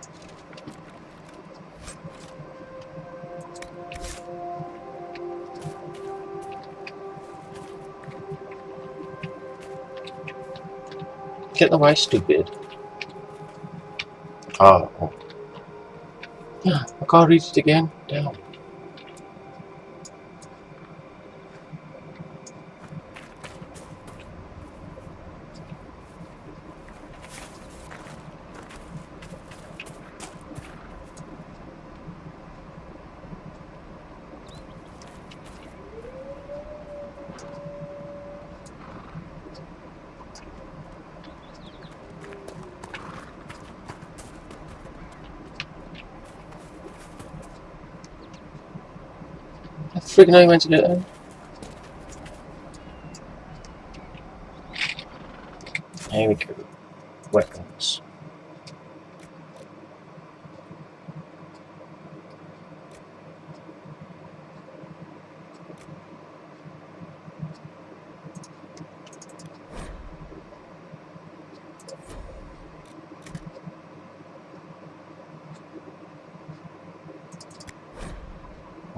Get the way, stupid. Oh. Yeah, I can't read it again. Damn. I freaking know you went to do it then. Here we go. Weapons.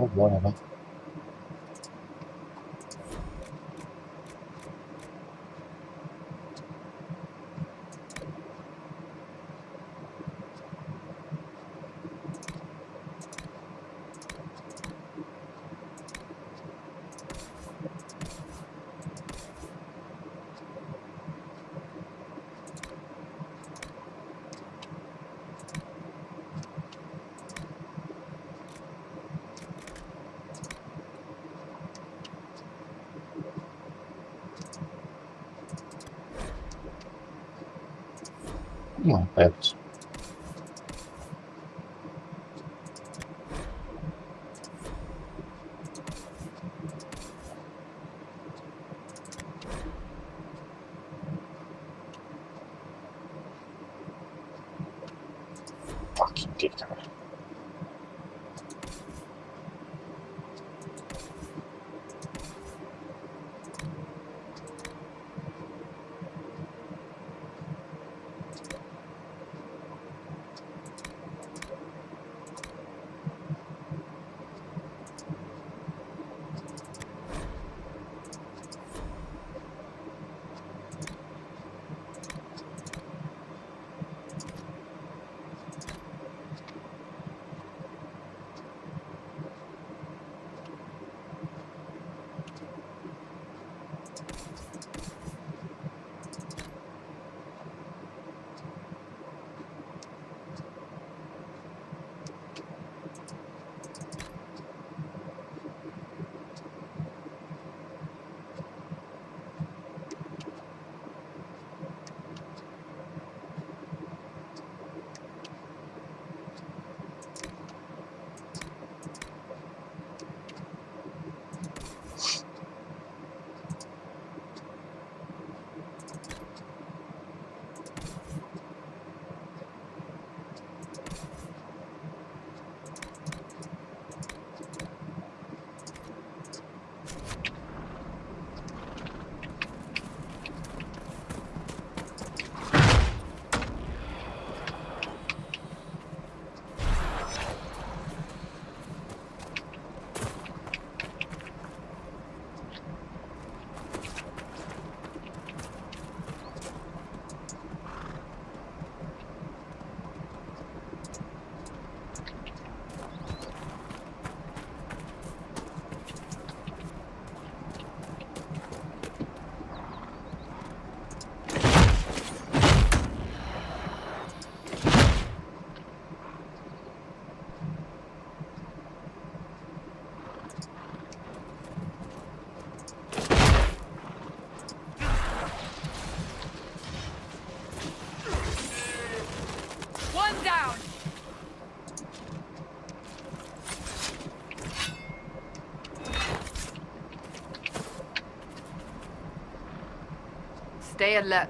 Oh, whatever. Oh, perhaps. Fucking dickhead. One down! Stay alert.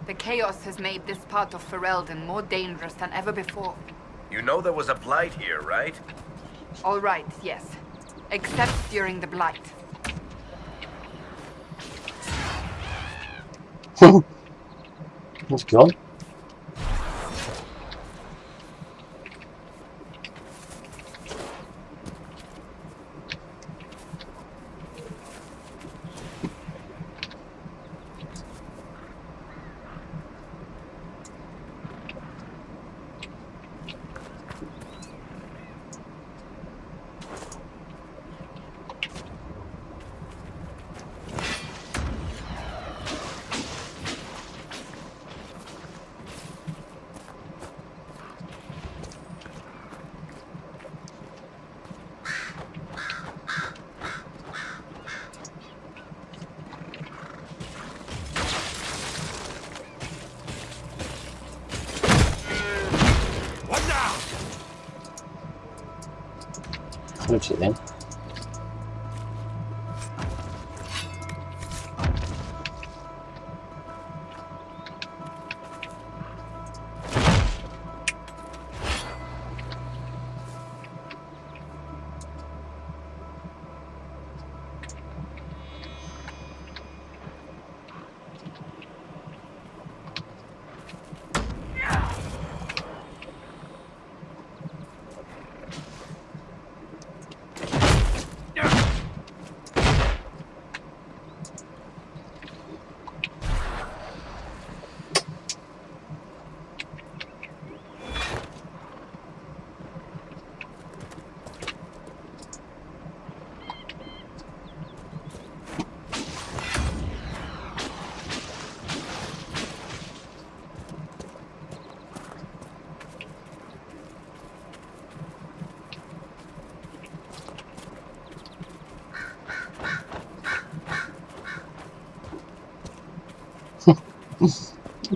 The chaos has made this part of Ferelden more dangerous than ever before. You know there was a blight here, right? All right, yes. Except during the Blight. He's gone. Looks it then.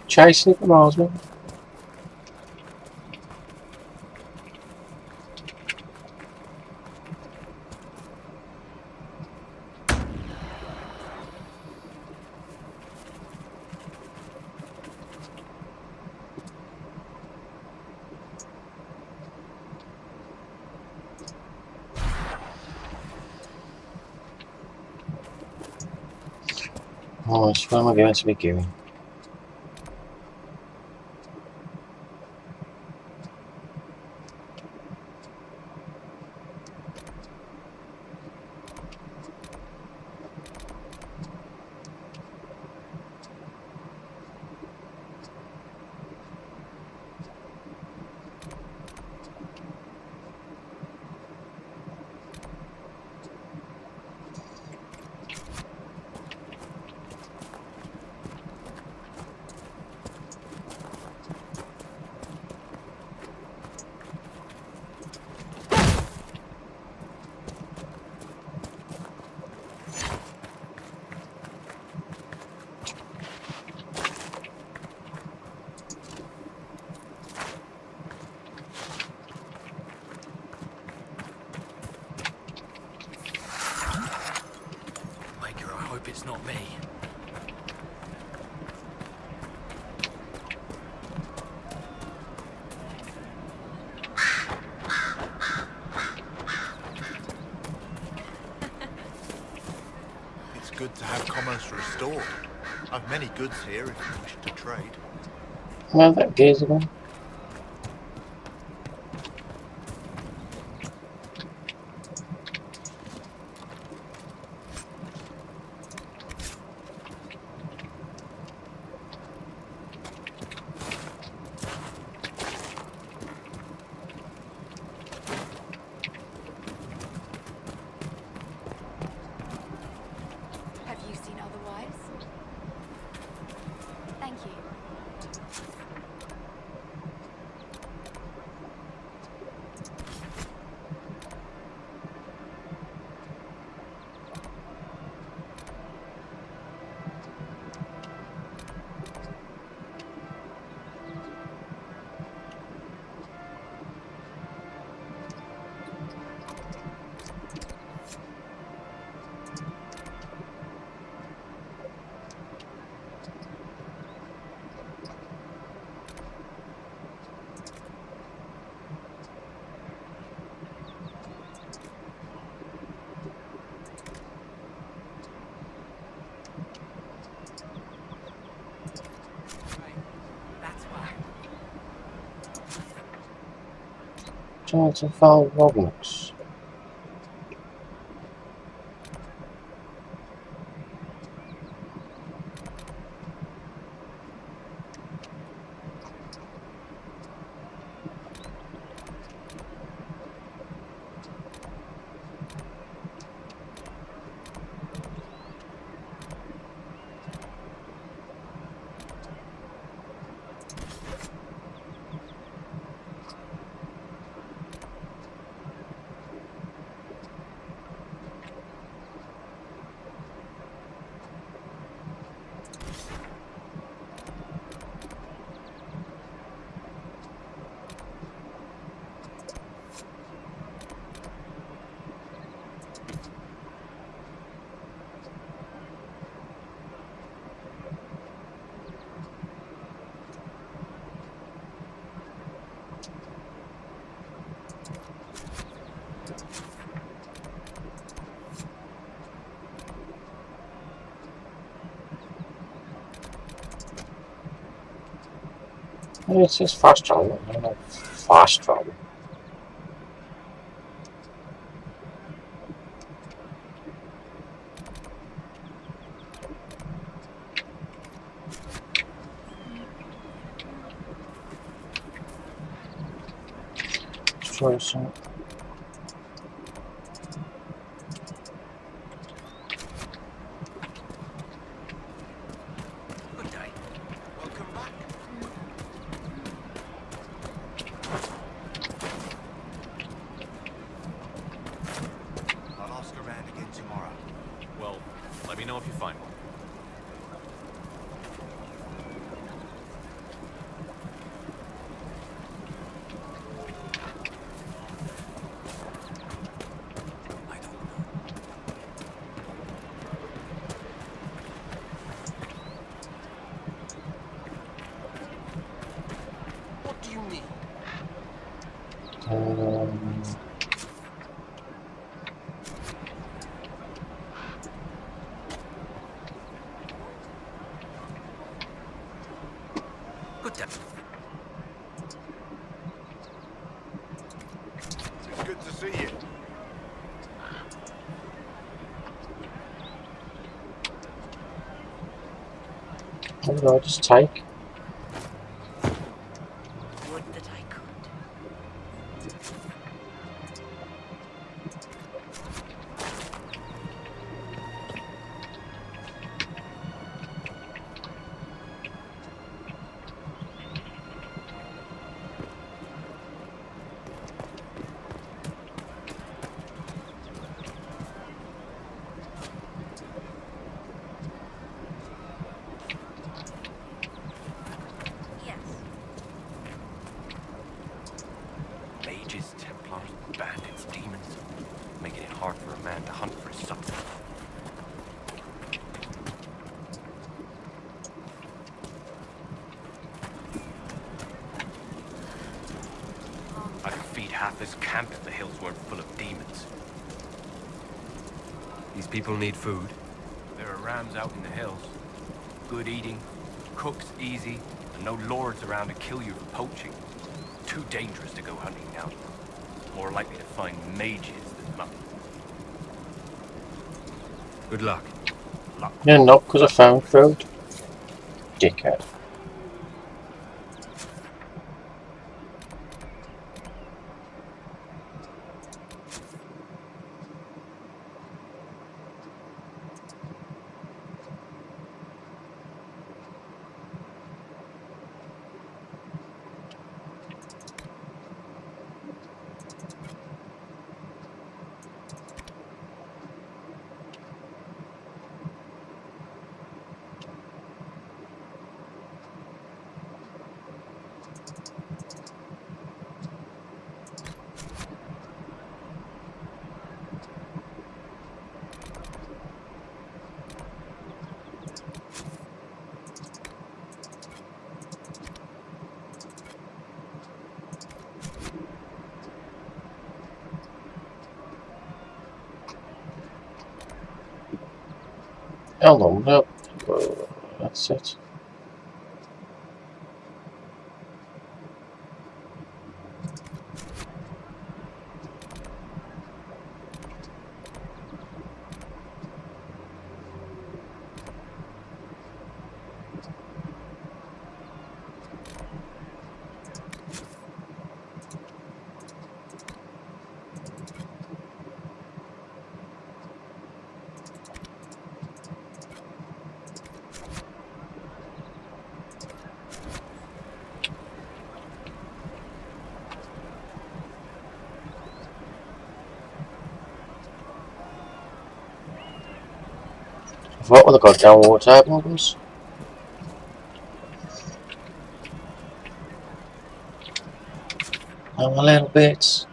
Chasing it, Rosman. Oh, so where am I going to be going? It's not me. It's good to have commerce restored. I've many goods here if you wish to trade. Well, that gaze again. Have you seen otherwise? Thank you. Chance of foul Roblox. It's just fast travel, not fast travel. Destroy some. Good day. Welcome back. I'll ask around again tomorrow. Well, let me know if you find one. It's good to see you. What did I just take? Would that I could. Mages, Templars, bandits, demons, making it hard for a man to hunt for his supper. I could feed half this camp if the hills weren't full of demons. These people need food. There are rams out in the hills. Good eating, cooks easy, and no lords around to kill you for poaching. Too dangerous to go hunting now. More likely to find mages than mutton. Good luck. Yeah, not because I found food. Dickhead. Hello, no. That's it. What were the goddamn water bubbles? Oh, a little bit.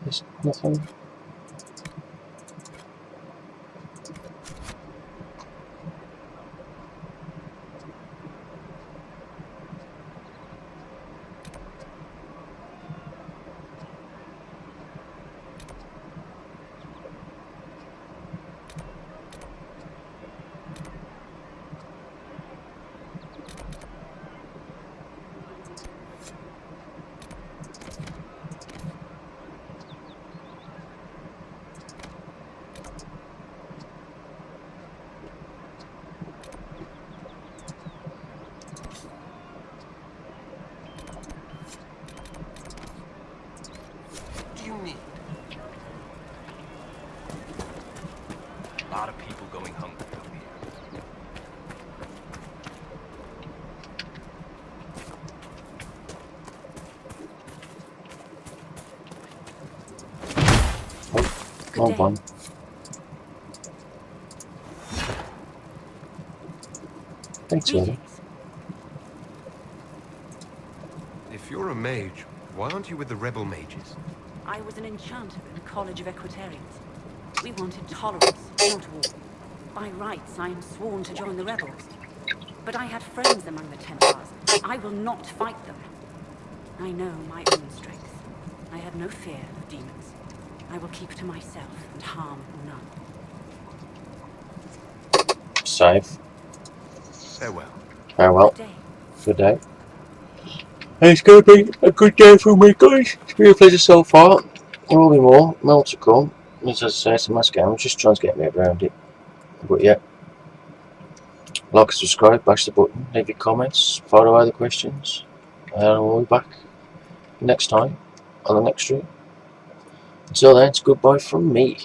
There's nothing. A lot of people going hungry out here. Wrong one. Thanks, Willie. If you're a mage, why aren't you with the rebel mages? I was an enchanter in the College of Equitarians. We wanted tolerance, not war. By rights, I am sworn to join the rebels. But I had friends among the Templars. I will not fight them. I know my own strength. I have no fear of demons. I will keep to myself and harm none. Safe. Farewell. Farewell. Good day. It's going to be a good day for me, guys. It's been a pleasure so far. There will be more to come. As I say, it's a mass game. I'm just trying to get me around it. But yeah. Like and subscribe, bash the button, leave your comments, fire away the questions. And we'll be back next time on the next stream. Until then, it's goodbye from me.